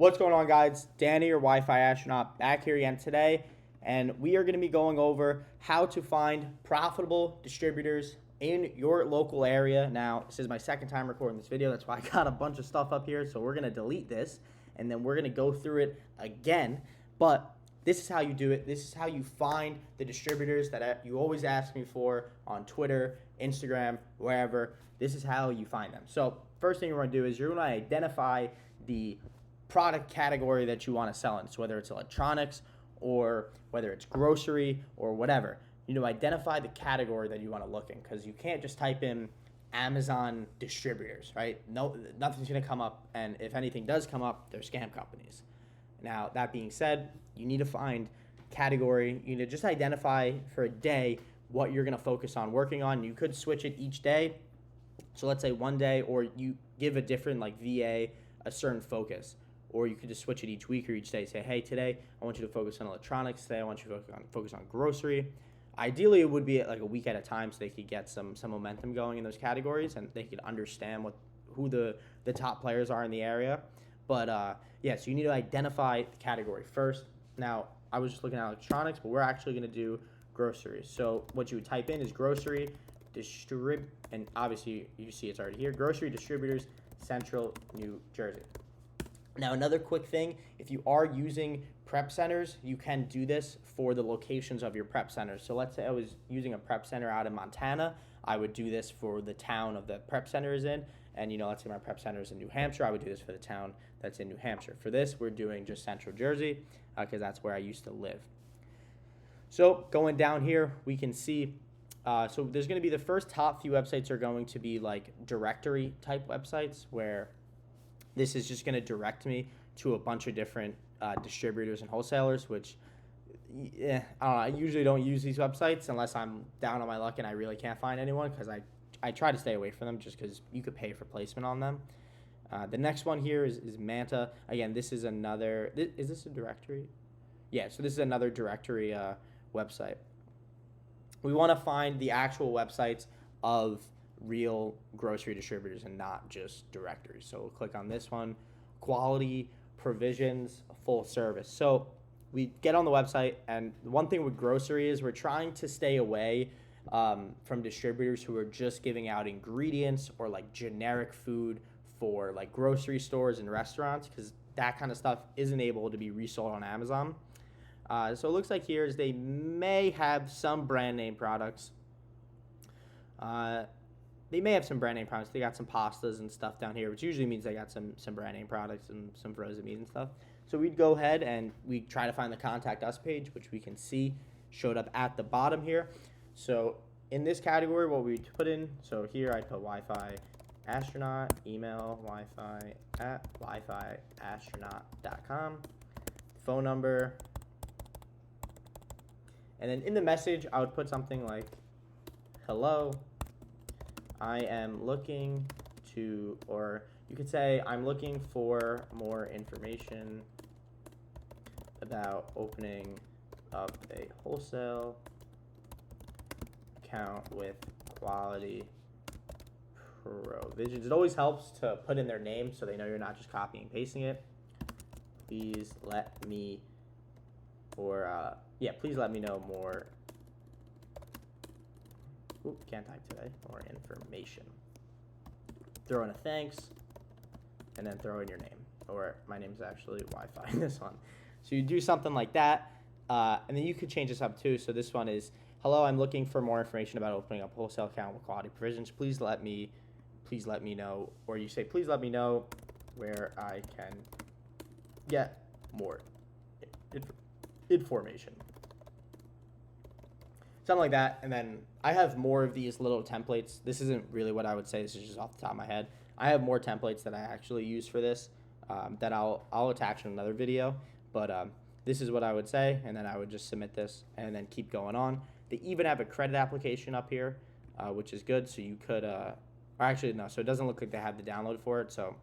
What's going on, guys? Danny, your Wi-Fi astronaut, back here again today, and we are going to be going over how to find profitable distributors in your local area. Now, this is my second time recording this video. That's why I got a bunch of stuff up here, so we're going to delete this, and then we're going to go through it again. But this is how you do it. This is how you find the distributors that you always ask me for on Twitter, Instagram, wherever. This is how you find them. So first thing you're going to do is you're going to identify the product category that you want to sell in. So whether it's electronics or whether it's grocery or whatever, you know, identify the category that you want to look in, because you can't just type in Amazon distributors, right? No, nothing's going to come up, and if anything does come up, they're scam companies. Now, that being said, you need to find category. You need to just identify for a day what you're going to focus on working on. You could switch it each day. So let's say one day, or you give a different, like VA, a certain focus. Or you could just switch it each week or each day. Say, hey, today I want you to focus on electronics. Today I want you to focus on grocery. Ideally, it would be like a week at a time, so they could get some momentum going in those categories, and they could understand who the top players are in the area. But yeah, so you need to identify the category first. Now, I was just looking at electronics, but we're actually going to do groceries. So what you would type in is grocery and obviously you see it's already here. Grocery distributors, Central New Jersey. Now, another quick thing, if you are using prep centers, you can do this for the locations of your prep centers. So let's say I was using a prep center out in Montana. I would do this for the town of the prep center is in. And, you know, let's say my prep center is in New Hampshire. I would do this for the town that's in New Hampshire. For this, we're doing just Central Jersey because that's where I used to live. So going down here, we can see, so there's going to be the first top few websites are going to be like directory type websites, where this is just going to direct me to a bunch of different distributors and wholesalers, which I don't know. I usually don't use these websites unless I'm down on my luck and I really can't find anyone, because I try to stay away from them just because you could pay for placement on them. The next one here is Manta. Again, this is another, is this a directory? Yeah, so this is another directory website. We want to find the actual websites of real grocery distributors and not just directories. So we'll click on this one, quality provisions, full service. So we get on the website, and the one thing with grocery is we're trying to stay away from distributors who are just giving out ingredients or like generic food for like grocery stores and restaurants, because that kind of stuff isn't able to be resold on Amazon. So it looks like here is they may have some brand name products. They may have some brand name products. They got some pastas and stuff down here, which usually means they got some brand name products and some frozen meat and stuff. So we'd go ahead and we try to find the contact us page, which we can see showed up at the bottom here. So in this category, what we put in, so here I put Wi-Fi astronaut, email Wi-Fi at wifiastronaut.com, phone number, and then in the message I would put something like, hello, I am looking to, or you could say, I'm looking for more information about opening up a wholesale account with quality provisions. It always helps to put in their name so they know you're not just copying and pasting it. Please let me, or please let me know more. Oop, can't type today. More information. Throw in a thanks, and then throw in your name. Or my name's actually Wi-Fi in this one. So you do something like that, and then you could change this up too. So this one is, hello, I'm looking for more information about opening up a wholesale account with quality provisions. Please let me know, or you say, please let me know where I can get more information. Something like that. And then I have more of these little templates. This isn't really what I would say. This is just off the top of my head. I have more templates that I actually use for this that I'll attach in another video. But this is what I would say, and then I would just submit this and then keep going on. They even have a credit application up here, which is good. So you could, or actually no, so it doesn't look like they have the download for it. So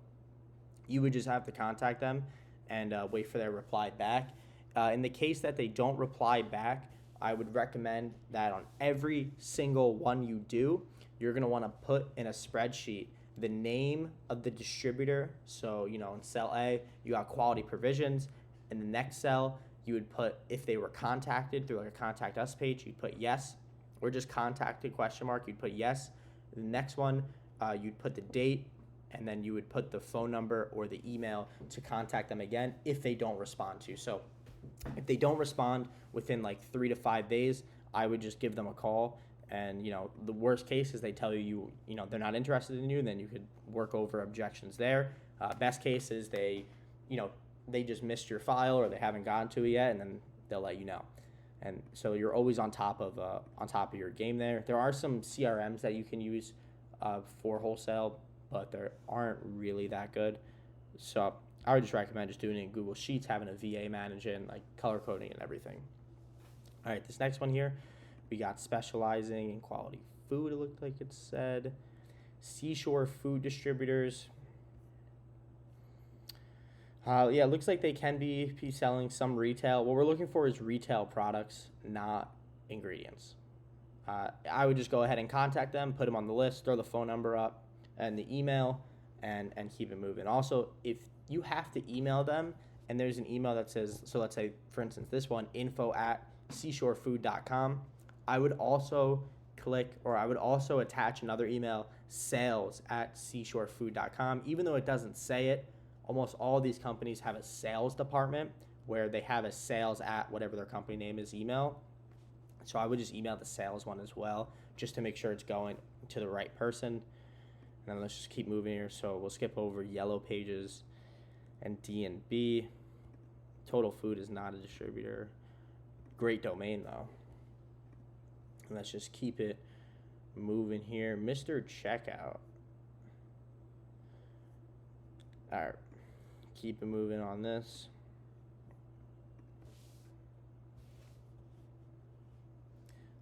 you would just have to contact them and wait for their reply back. In the case that they don't reply back, I would recommend that on every single one you do, you're going to want to put in a spreadsheet the name of the distributor. So, in cell A, you got quality provisions. In the next cell, you would put if they were contacted through like a contact us page, you'd put yes, or just contacted ? You'd put yes. The next one, you'd put the date, and then you would put the phone number or the email to contact them again if they don't respond to you. So if they don't respond within like 3 to 5 days, I would just give them a call. And, the worst case is they tell you, they're not interested in you, and then you could work over objections there. Best case is they just missed your file or they haven't gotten to it yet, and then they'll let you know. And so you're always on top of your game there. There are some CRMs that you can use for wholesale, but they aren't really that good. So I would just recommend just doing it in Google Sheets, having a VA manage it, and like color coding and everything. All right, this next one here, we got specializing in quality food, it looked like it said. Seashore Food Distributors. It looks like they can be selling some retail. What we're looking for is retail products, not ingredients. I would just go ahead and contact them, put them on the list, throw the phone number up and the email, and keep it moving. Also, if you have to email them and there's an email that says, so let's say, for instance, this one, info@seashorefood.com, I would also attach another email, sales@seashorefood.com. Even though it doesn't say it, almost all these companies have a sales department where they have a sales at whatever their company name is email. So I would just email the sales one as well, just to make sure it's going to the right person. And then let's just keep moving here. So we'll skip over Yellow Pages and D&B. Total Food is not a distributor. Great domain though. And let's just keep it moving here. Mr. Checkout. All right. Keep it moving on this.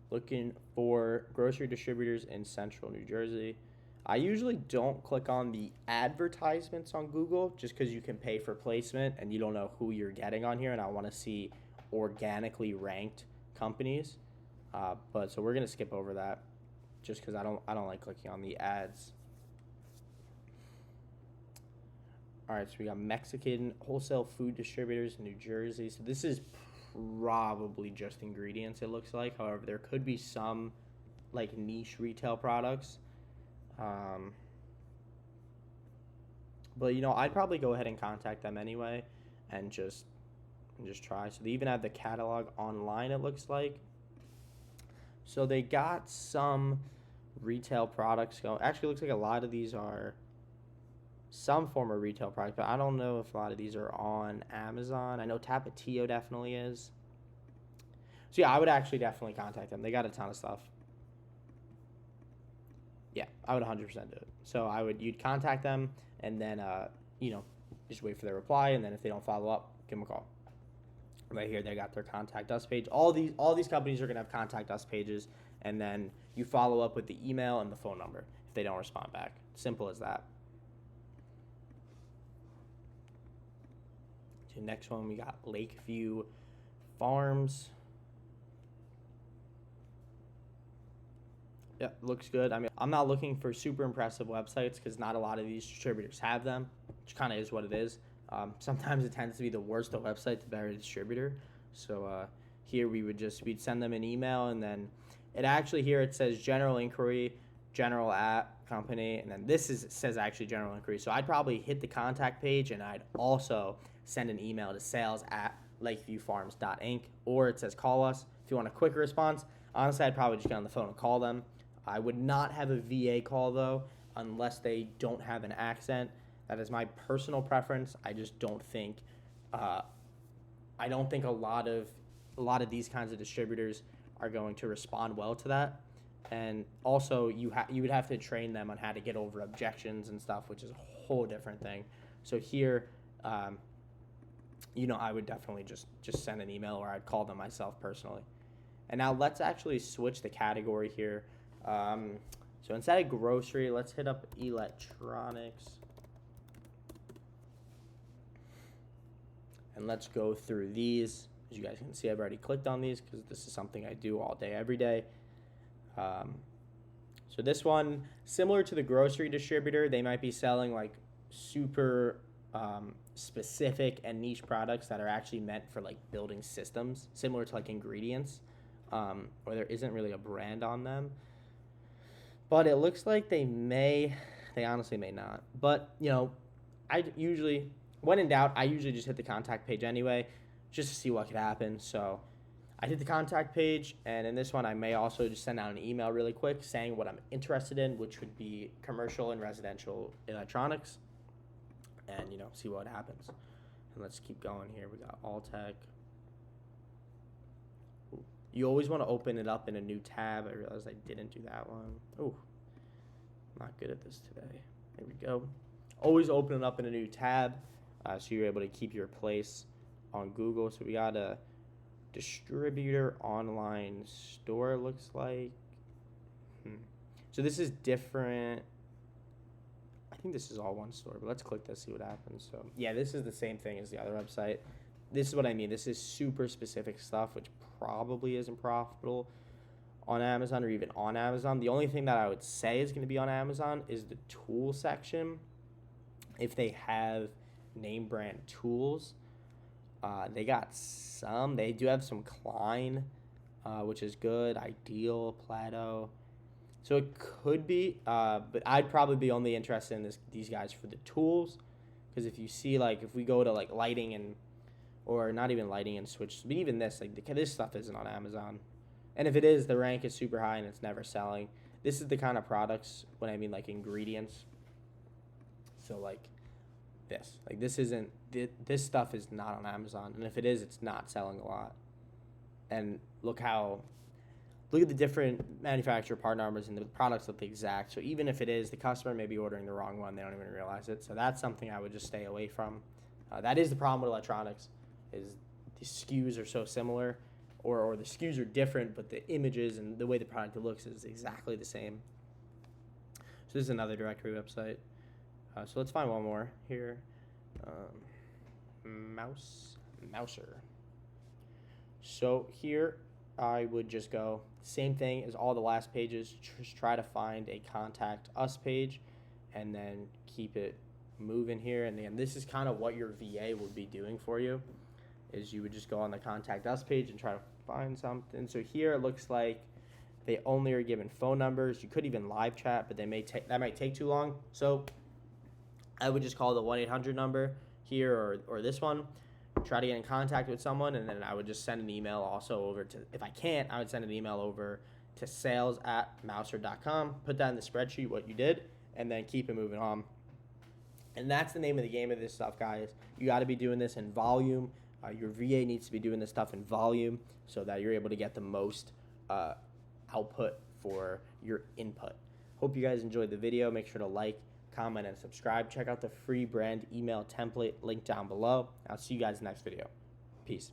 Looking for grocery distributors in central New Jersey. I usually don't click on the advertisements on Google just because you can pay for placement and you don't know who you're getting on here, and I want to see organically ranked companies. So we're gonna skip over that just because I don't like clicking on the ads. All right, so we got Mexican wholesale food distributors in New Jersey. So this is probably just ingredients, it looks like. However, there could be some like niche retail products. But I'd probably go ahead and contact them anyway and just try. So they even have the catalog online, it looks like. So they got some retail products going. Actually, it looks like a lot of these are some form of retail product, but I don't know if a lot of these are on Amazon. I know Tapatio definitely is. So yeah, I would actually definitely contact them. They got a ton of stuff. Yeah, I would 100% do it. So you'd contact them and then, just wait for their reply. And then if they don't follow up, give them a call. Right here, they got their contact us page. All these companies are gonna have contact us pages, and then you follow up with the email and the phone number if they don't respond back. Simple as that. Okay, next one, we got Lakeview Farms. Yeah, looks good. I mean, I'm not looking for super impressive websites because not a lot of these distributors have them, which kind of is what it is. Sometimes it tends to be the worse the website, the better the distributor. So here we'd send them an email, and then it says general inquiry, general at company, and then says actually general inquiry. So I'd probably hit the contact page, and I'd also send an email to sales@lakeviewfarms.inc, or it says call us if you want a quick response. Honestly, I'd probably just get on the phone and call them. I would not have a VA call though, unless they don't have an accent. That is my personal preference. I just don't think, a lot of these kinds of distributors are going to respond well to that. And also, you would have to train them on how to get over objections and stuff, which is a whole different thing. So here, I would definitely just send an email, or I'd call them myself personally. And now let's actually switch the category here. So instead of grocery, let's hit up electronics. And let's go through these. As you guys can see, I've already clicked on these because this is something I do all day, every day. So So this one, similar to the grocery distributor, they might be selling like super specific and niche products that are actually meant for like building systems, similar to like ingredients, or there isn't really a brand on them. But it looks like they honestly may not. But, I usually, when in doubt, I usually just hit the contact page anyway, just to see what could happen. So I hit the contact page, and in this one, I may also just send out an email really quick saying what I'm interested in, which would be commercial and residential electronics, and, see what happens. And let's keep going here. We got Alltech. You always want to open it up in a new tab. I realized I didn't do that one. Oh, not good at this today. There we go. Always open it up in a new tab so you're able to keep your place on Google. So we got a distributor online store, looks like. So this is different. I think this is all one store, but let's click this, see what happens. So yeah, this is the same thing as the other website. This is what I mean. This is super specific stuff, which probably isn't profitable on Amazon or even on Amazon. The only thing that I would say is going to be on Amazon is the tool section. If they have name brand tools, they got some. They do have some Klein, which is good. Ideal, Plato. So it could be, but I'd probably be only interested in these guys for the tools, because if you see, like, if we go to like lighting and, or not even lighting and switch, but even this, like this stuff isn't on Amazon. And if it is, the rank is super high and it's never selling. This is the kind of products, when I mean like ingredients. So like this, like this stuff is not on Amazon. And if it is, it's not selling a lot. And look at the different manufacturer part numbers, and the products look the exact. So even if it is, the customer may be ordering the wrong one. They don't even realize it. So that's something I would just stay away from. That is the problem with electronics, is the SKUs are so similar, or the SKUs are different, but the images and the way the product looks is exactly the same. So this is another directory website. So let's find one more here. Mouser. So here I would just go, same thing as all the last pages, just try to find a contact us page and then keep it moving here. And then this is kind of what your VA would be doing for you, is you would just go on the contact us page and try to find something. So here it looks like they only are given phone numbers. You could even live chat, but that might take too long. So I would just call the 1-800 number here or this one, try to get in contact with someone, and then I would just send an email also over to, if I can't, I would send an email over to sales@mouser.com, put that in the spreadsheet what you did, and then keep it moving on. And that's the name of the game of this stuff, guys. You got to be doing this in volume. Your VA needs to be doing this stuff in volume so that you're able to get the most output for your input. Hope you guys enjoyed the video. Make sure to like, comment, and subscribe. Check out the free brand email template link down below. I'll see you guys in the next video. Peace.